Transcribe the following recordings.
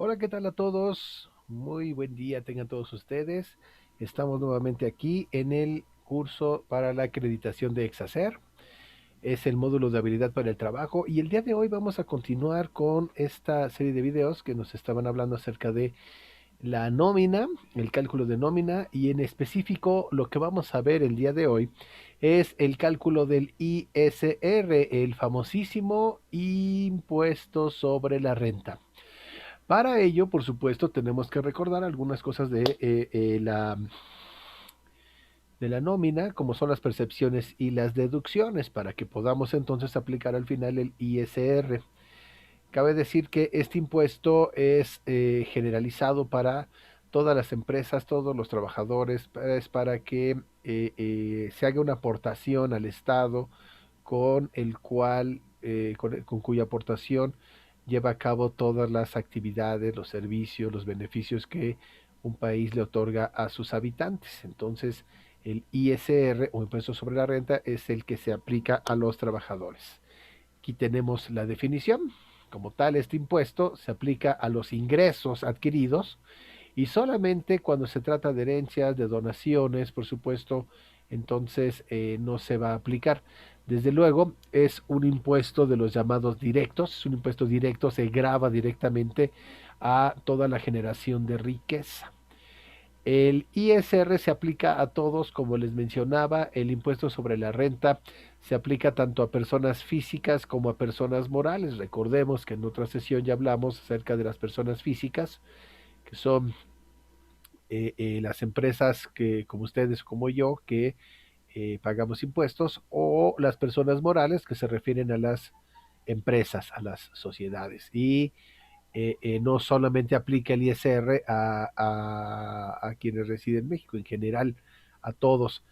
Hola, ¿qué tal a todos? Muy buen día tengan todos ustedes. Estamos nuevamente aquí en el curso para la acreditación de Exacer. Es el módulo de habilidad para el trabajo y el día de hoy vamos a continuar con esta serie de videos que nos estaban hablando acerca de la nómina, el cálculo de nómina y en específico lo que vamos a ver el día de hoy es el cálculo del ISR, el famosísimo impuesto sobre la renta. Para ello, por supuesto, tenemos que recordar algunas cosas de la nómina, como son las percepciones y las deducciones, para que podamos entonces aplicar al final el ISR. Cabe decir que este impuesto es generalizado para todas las empresas, todos los trabajadores, es para que se haga una aportación al Estado con el cual, con cuya aportación lleva a cabo todas las actividades, los servicios, los beneficios que un país le otorga a sus habitantes. Entonces, el ISR o impuesto sobre la renta es el que se aplica a los trabajadores. Aquí tenemos la definición. Como tal, este impuesto se aplica a los ingresos adquiridos y solamente cuando se trata de herencias, de donaciones, por supuesto, entonces no se va a aplicar. Desde luego, es un impuesto de los llamados directos, es un impuesto directo, se grava directamente a toda la generación de riqueza. El ISR se aplica a todos, como les mencionaba, el impuesto sobre la renta se aplica tanto a personas físicas como a personas morales. Recordemos que en otra sesión ya hablamos acerca de las personas físicas, que son las empresas que, como ustedes, como yo, que pagamos impuestos, o las personas morales que se refieren a las empresas, a las sociedades. Y no solamente aplica el ISR a quienes residen en México, en general a todos.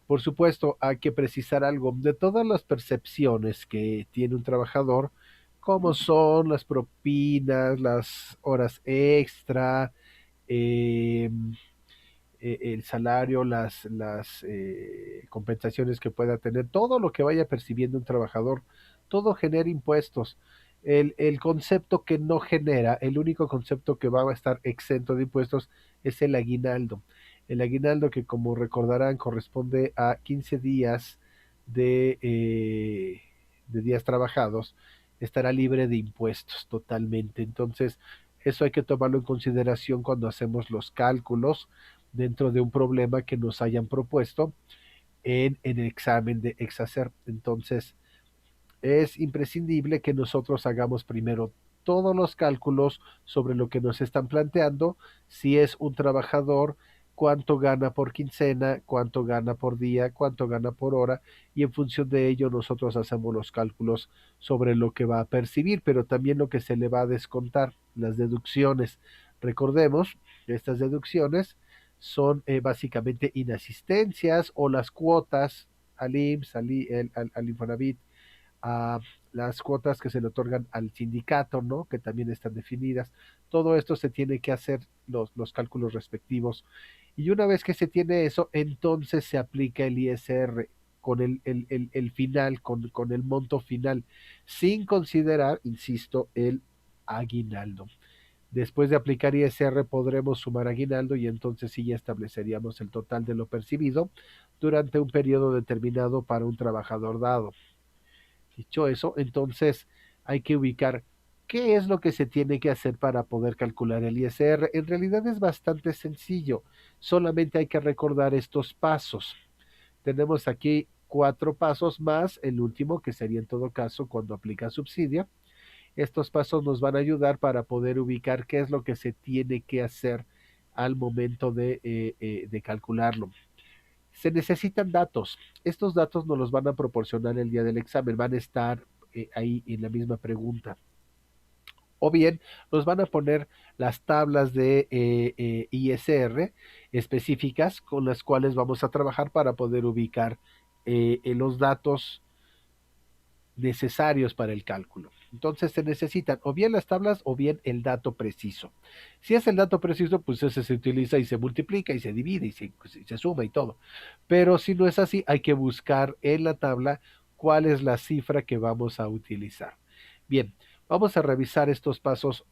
Por supuesto, hay que precisar algo de todas las percepciones que tiene un trabajador, como son las propinas, las horas extra, eh, el salario, las compensaciones que pueda tener, todo lo que vaya percibiendo un trabajador, todo genera impuestos. El concepto que no genera, el único concepto que va a estar exento de impuestos es el aguinaldo. El aguinaldo que, como recordarán, corresponde a 15 días de días trabajados, estará libre de impuestos totalmente. Entonces, eso hay que tomarlo en consideración cuando hacemos los cálculos dentro de un problema que nos hayan propuesto en el examen de Exacer. Entonces, es imprescindible que nosotros hagamos primero todos los cálculos sobre lo que nos están planteando, si es un trabajador, cuánto gana por quincena, cuánto gana por día, cuánto gana por hora, y en función de ello nosotros hacemos los cálculos sobre lo que va a percibir, pero también lo que se le va a descontar, las deducciones. Recordemos que estas deducciones son básicamente inasistencias o las cuotas al IMSS, al Infonavit, a las cuotas que se le otorgan al sindicato, ¿no? Que también están definidas. Todo esto se tiene que hacer los cálculos respectivos. Y una vez que se tiene eso, entonces se aplica el ISR con el final, con el monto final, sin considerar, insisto, el aguinaldo. Después de aplicar ISR podremos sumar aguinaldo y entonces sí ya estableceríamos el total de lo percibido durante un periodo determinado para un trabajador dado. Dicho eso, entonces hay que ubicar qué es lo que se tiene que hacer para poder calcular el ISR. En realidad es bastante sencillo, solamente hay que recordar estos pasos. Tenemos aquí 4 pasos más el último, que sería en todo caso cuando aplica subsidio. Estos pasos nos van a ayudar para poder ubicar qué es lo que se tiene que hacer al momento de calcularlo. Se necesitan datos. Estos datos nos los van a proporcionar el día del examen, van a estar ahí en la misma pregunta. O bien nos van a poner las tablas de ISR específicas con las cuales vamos a trabajar para poder ubicar los datos necesarios para el cálculo. Entonces se necesitan o bien las tablas o bien el dato preciso. Si es el dato preciso, pues ese se utiliza y se multiplica y se divide y se suma y todo. Pero si no es así, hay que buscar en la tabla cuál es la cifra que vamos a utilizar. Bien, vamos a revisar estos pasos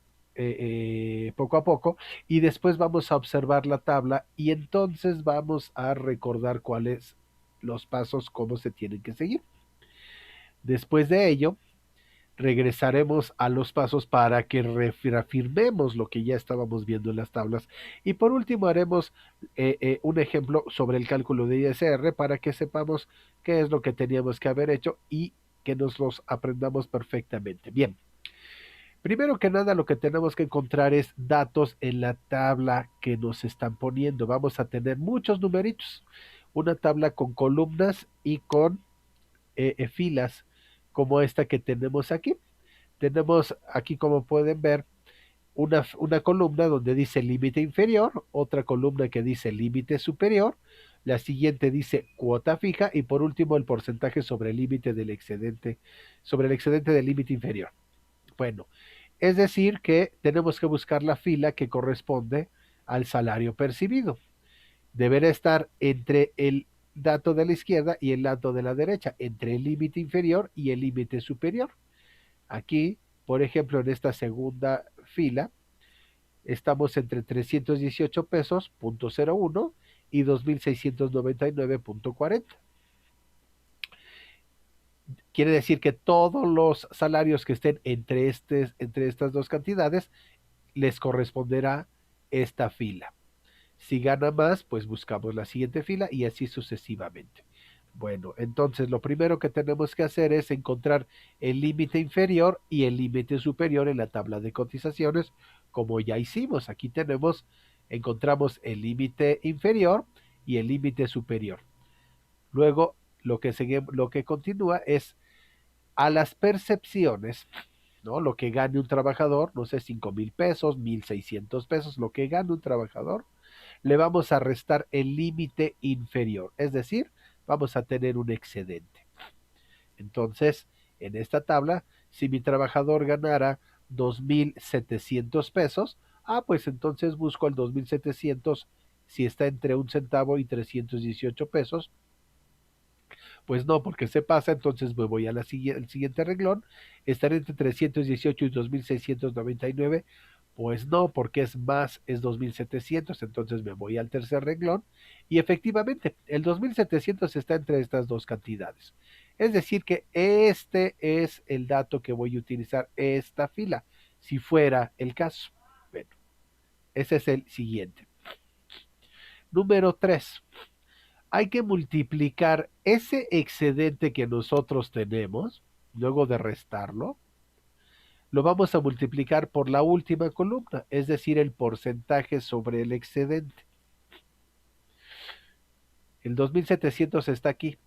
poco a poco y después vamos a observar la tabla y entonces vamos a recordar cuáles los pasos, cómo se tienen que seguir. Después de ello, regresaremos a los pasos para que reafirmemos lo que ya estábamos viendo en las tablas. Y por último haremos un ejemplo sobre el cálculo de ISR para que sepamos qué es lo que teníamos que haber hecho y que nos los aprendamos perfectamente. Bien, primero que nada lo que tenemos que encontrar es datos en la tabla que nos están poniendo. Vamos a tener muchos numeritos. Una tabla con columnas y con filas como esta que tenemos aquí. Tenemos aquí, como pueden ver, una columna donde dice límite inferior, otra columna que dice límite superior, la siguiente dice cuota fija y por último el porcentaje sobre el límite del excedente, sobre el excedente del límite inferior. Bueno, es decir que tenemos que buscar la fila que corresponde al salario percibido. Deberá estar entre el dato de la izquierda y el dato de la derecha, entre el límite inferior y el límite superior. Aquí, por ejemplo, en esta segunda fila, estamos entre 318 pesos, punto 01 y 2.699.40. Quiere decir que todos los salarios que estén entre estas dos cantidades les corresponderá esta fila. Si gana más, pues buscamos la siguiente fila y así sucesivamente. Bueno, entonces lo primero que tenemos que hacer es encontrar el límite inferior y el límite superior en la tabla de cotizaciones, como ya hicimos. Aquí encontramos el límite inferior y el límite superior. Luego, lo que continúa es a las percepciones, ¿no? Lo que gane un trabajador, no sé, 5,000 pesos, 1,600 pesos, lo que gane un trabajador, le vamos a restar el límite inferior, es decir, vamos a tener un excedente. Entonces, en esta tabla, si mi trabajador ganara 2,700 pesos, pues entonces busco el 2,700 si está entre 1 centavo y 318 pesos. Pues no, porque se pasa, entonces me voy a al siguiente renglón, estar entre 318 y 2,699. Pues no, porque es más, es 2,700, entonces me voy al tercer renglón y efectivamente el 2,700 está entre estas dos cantidades. Es decir, que este es el dato que voy a utilizar, esta fila, si fuera el caso. Bueno, ese es el siguiente. Número 3. Hay que multiplicar ese excedente que nosotros tenemos, luego de restarlo, lo vamos a multiplicar por la última columna, es decir, el porcentaje sobre el excedente. El 2,700 está aquí,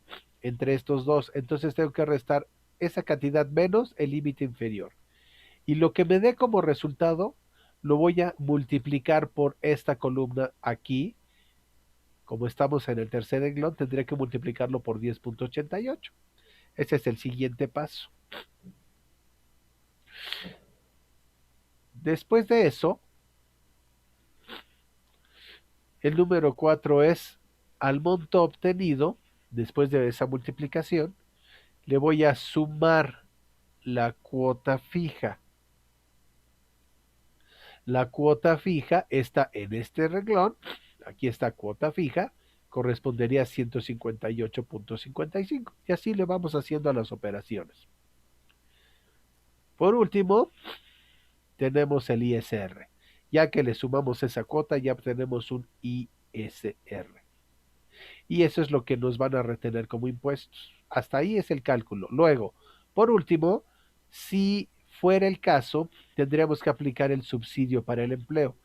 entre estos dos, entonces tengo que restar esa cantidad menos el límite inferior. Y lo que me dé como resultado, lo voy a multiplicar por esta columna aquí. Como estamos en el tercer renglón, tendré que multiplicarlo por 10,88. Ese es el siguiente paso. Después de eso, el número 4 es al monto obtenido, después de esa multiplicación, le voy a sumar la cuota fija. La cuota fija está en este renglón, aquí está cuota fija, correspondería a 158,55. Y así le vamos haciendo a las operaciones. Por último, tenemos el ISR. Ya que le sumamos esa cuota, ya tenemos un ISR. Y eso es lo que nos van a retener como impuestos. Hasta ahí es el cálculo. Luego, por último, si fuera el caso, tendríamos que aplicar el subsidio para el empleo,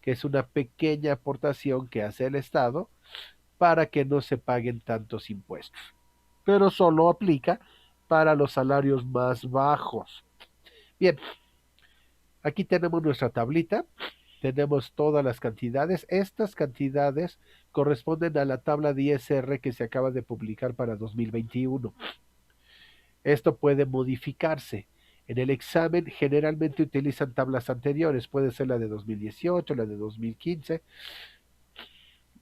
que es una pequeña aportación que hace el Estado para que no se paguen tantos impuestos. Pero solo aplica para los salarios más bajos. Bien, aquí tenemos nuestra tablita, tenemos todas las cantidades. Estas cantidades corresponden a la tabla de ISR que se acaba de publicar para 2021. Esto puede modificarse. En el examen generalmente utilizan tablas anteriores, puede ser la de 2018, la de 2015.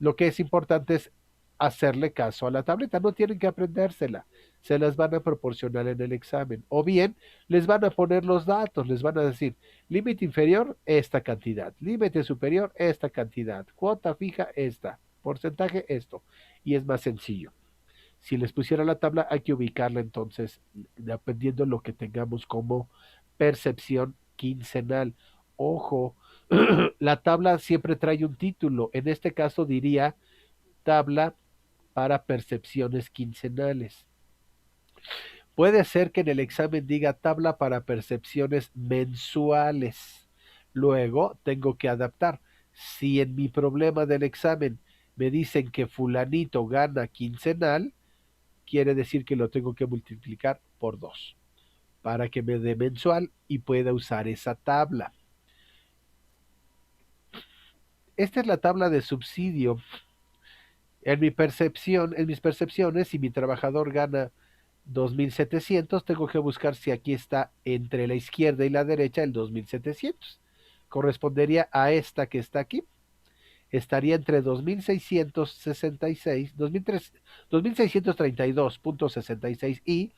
Lo que es importante es hacerle caso a la tableta, no tienen que aprendérsela, se las van a proporcionar en el examen, o bien les van a poner los datos, les van a decir, límite inferior, esta cantidad, límite superior, esta cantidad, cuota fija, esta, porcentaje, esto, y es más sencillo. Si les pusiera la tabla, hay que ubicarla entonces, dependiendo de lo que tengamos como percepción quincenal. Ojo, la tabla siempre trae un título, en este caso diría tabla para percepciones quincenales. Puede ser que en el examen diga tabla para percepciones mensuales. Luego tengo que adaptar. Si en mi problema del examen me dicen que fulanito gana quincenal, quiere decir que lo tengo que multiplicar por 2 para que me dé mensual y pueda usar esa tabla. Esta es la tabla de subsidio. En mi percepción, en mis percepciones, si mi trabajador gana 2.700, tengo que buscar si aquí está entre la izquierda y la derecha el 2.700. Correspondería a esta que está aquí. Estaría entre 2.666, 2.632.66 y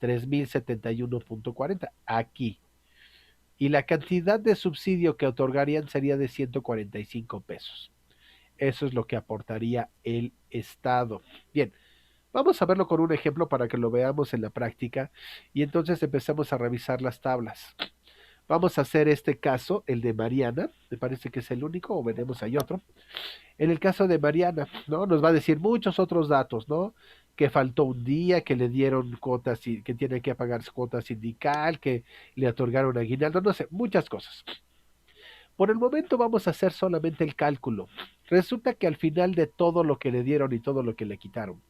3.071.40. Aquí. Y la cantidad de subsidio que otorgarían sería de 145 pesos. Eso es lo que aportaría el Estado. Bien, vamos a verlo con un ejemplo para que lo veamos en la práctica y entonces empecemos a revisar las tablas. Vamos a hacer este caso, el de Mariana, me parece que es el único, o veremos hay otro. En el caso de Mariana, ¿no? Nos va a decir muchos otros datos, ¿no? Que faltó un día, que le dieron cuotas y que tiene que pagar cuota sindical, que le otorgaron aguinaldo, no sé, muchas cosas. Por el momento vamos a hacer solamente el cálculo. Resulta que al final de todo lo que le dieron y todo lo que le quitaron,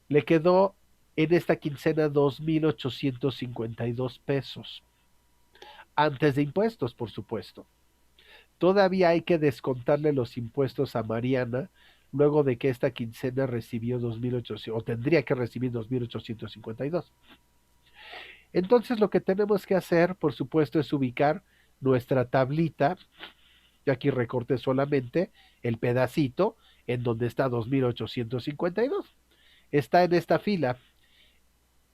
le quedó en esta quincena 2.852 pesos. Antes de impuestos, por supuesto. Todavía hay que descontarle los impuestos a Mariana luego de que esta quincena recibió 2.800 o tendría que recibir 2.852. Entonces lo que tenemos que hacer, por supuesto, es ubicar nuestra tablita. Yo aquí recorté solamente el pedacito en donde está 2.852. Está en esta fila,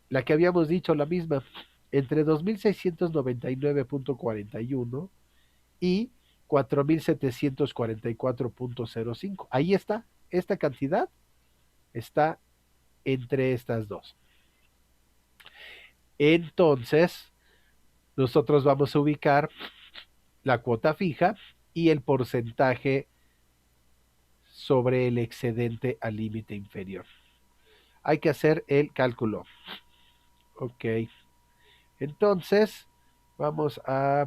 la que habíamos dicho, la misma, entre 2.699.41 y 4.744.05. Ahí está, esta cantidad está entre estas dos. Entonces, nosotros vamos a ubicar la cuota fija y el porcentaje sobre el excedente al límite inferior. Hay que hacer el cálculo. Ok. Entonces, vamos a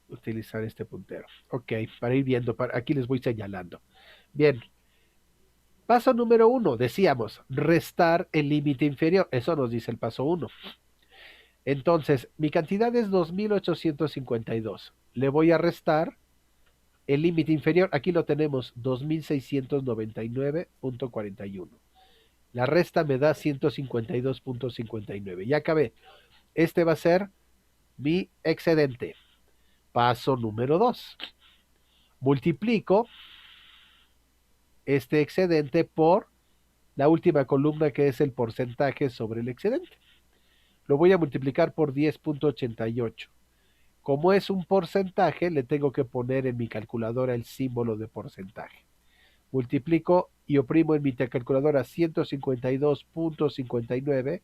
utilizar este puntero. Ok, para ir viendo, aquí les voy señalando. Bien, paso número 1, decíamos, restar el límite inferior. Eso nos dice el paso 1. Entonces, mi cantidad es 2.852. Le voy a restar el límite inferior. Aquí lo tenemos, 2.699.41. La resta me da 152.59. Ya acabé. Este va a ser mi excedente. Paso número 2. Multiplico este excedente por la última columna que es el porcentaje sobre el excedente. Lo voy a multiplicar por 10.88. Como es un porcentaje, le tengo que poner en mi calculadora el símbolo de porcentaje. Multiplico y oprimo en mi calculadora 152.59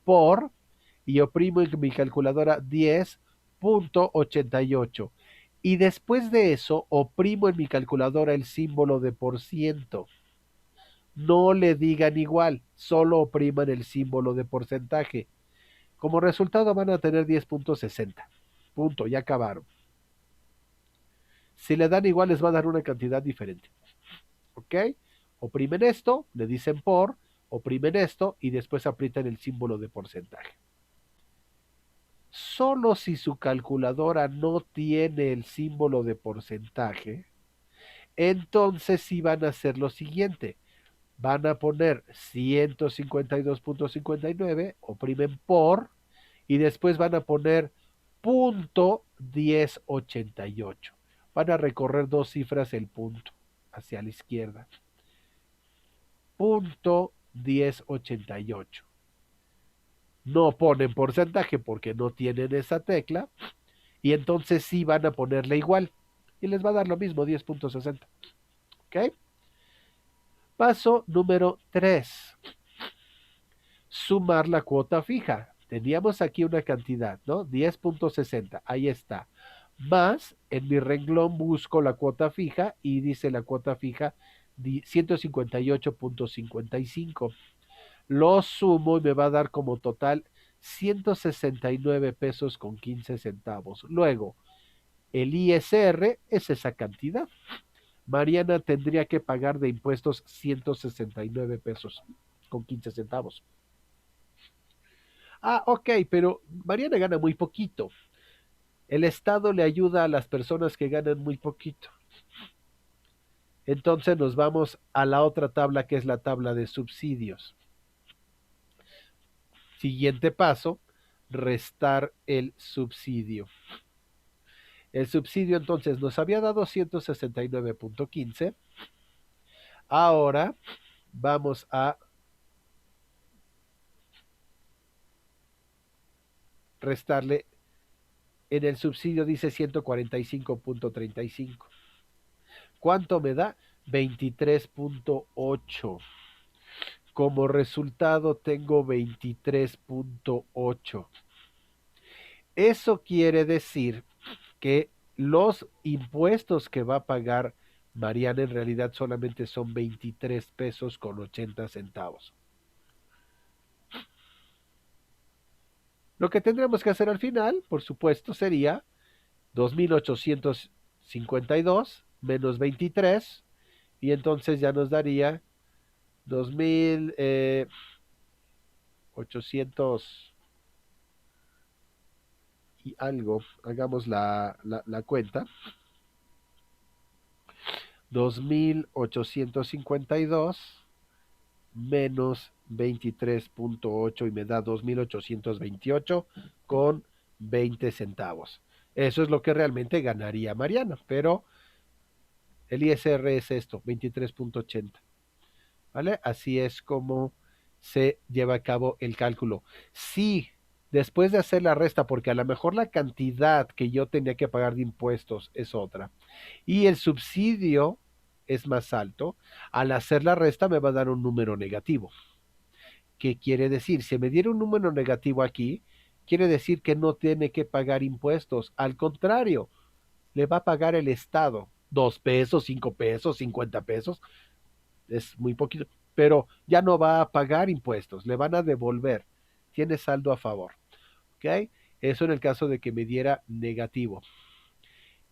por, y oprimo en mi calculadora 10.88. Y después de eso, oprimo en mi calculadora el símbolo de por ciento. No le digan igual, solo opriman el símbolo de porcentaje. Como resultado van a tener 10.60. Punto, ya acabaron. Si le dan igual, les va a dar una cantidad diferente. ¿Ok? Oprimen esto, le dicen por, oprimen esto y después aprietan el símbolo de porcentaje. Solo si su calculadora no tiene el símbolo de porcentaje, entonces sí van a hacer lo siguiente. Van a poner 152.59, oprimen por, y después van a poner punto .1088. Van a recorrer dos cifras el punto hacia la izquierda. .1088. No ponen porcentaje porque no tienen esa tecla y entonces sí van a ponerle igual y les va a dar lo mismo, 10.60. ¿Ok? Paso número 3. Sumar la cuota fija. Teníamos aquí una cantidad, ¿no? 10.60, ahí está. Más, en mi renglón busco la cuota fija y dice la cuota fija 158.55. Lo sumo y me va a dar como total 169 pesos con 15 centavos. Luego, el ISR es esa cantidad. Mariana tendría que pagar de impuestos 169 pesos con 15 centavos. Ah, ok, pero Mariana gana muy poquito. El Estado le ayuda a las personas que ganan muy poquito. Entonces nos vamos a la otra tabla que es la tabla de subsidios. Siguiente paso, restar el subsidio. El subsidio entonces nos había dado 169.15. Ahora vamos a restarle. En el subsidio dice 145.35. ¿Cuánto me da? 23.8. Como resultado tengo 23.8. Eso quiere decir que los impuestos que va a pagar Mariana en realidad solamente son 23 pesos con 80 centavos. Lo que tendremos que hacer al final, por supuesto, sería 2.852 menos 23 y entonces ya nos daría 2.800 y algo. Hagamos la cuenta. 2.852 menos 23.8 y me da 2.828 con 20 centavos. Eso es lo que realmente ganaría Mariana, pero el ISR es esto, 23.80. ¿Vale? Así es como se lleva a cabo el cálculo. Si después de hacer la resta, porque a lo mejor la cantidad que yo tenía que pagar de impuestos es otra, y el subsidio es más alto, al hacer la resta me va a dar un número negativo. ¿Qué quiere decir? Si me diera un número negativo aquí, quiere decir que no tiene que pagar impuestos. Al contrario, le va a pagar el Estado 2 pesos, 5 pesos, 50 pesos. Es muy poquito, pero ya no va a pagar impuestos, le van a devolver. Tiene saldo a favor. ¿Ok? Eso en el caso de que me diera negativo.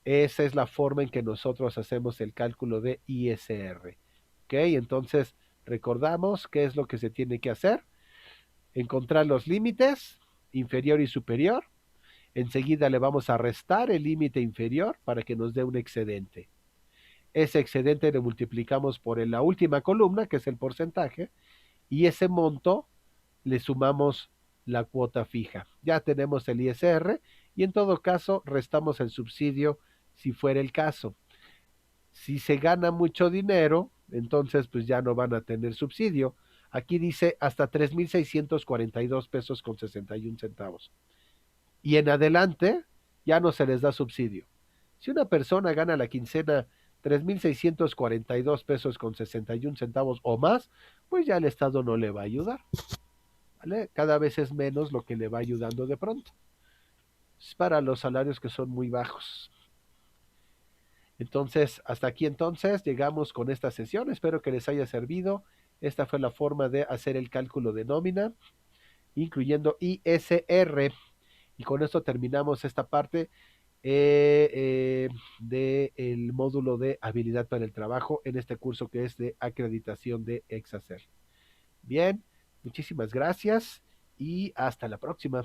Esa es la forma en que nosotros hacemos el cálculo de ISR. ¿Ok? Entonces, recordamos qué es lo que se tiene que hacer. Encontrar los límites inferior y superior. Enseguida le vamos a restar el límite inferior para que nos dé un excedente. Ese excedente lo multiplicamos por la última columna, que es el porcentaje, y ese monto le sumamos la cuota fija. Ya tenemos el ISR y en todo caso restamos el subsidio si fuera el caso. Si se gana mucho dinero, entonces pues ya no van a tener subsidio. Aquí dice hasta 3.642 pesos con 61 centavos. Y en adelante ya no se les da subsidio. Si una persona gana la quincena 3.642 pesos con 61 centavos o más, pues ya el Estado no le va a ayudar. ¿Vale? Cada vez es menos lo que le va ayudando de pronto. Es para los salarios que son muy bajos. Entonces, hasta aquí entonces llegamos con esta sesión. Espero que les haya servido. Esta fue la forma de hacer el cálculo de nómina, incluyendo ISR. Y con esto terminamos esta parte del módulo de habilidad para el trabajo en este curso que es de acreditación de Exacer. Bien, muchísimas gracias y hasta la próxima.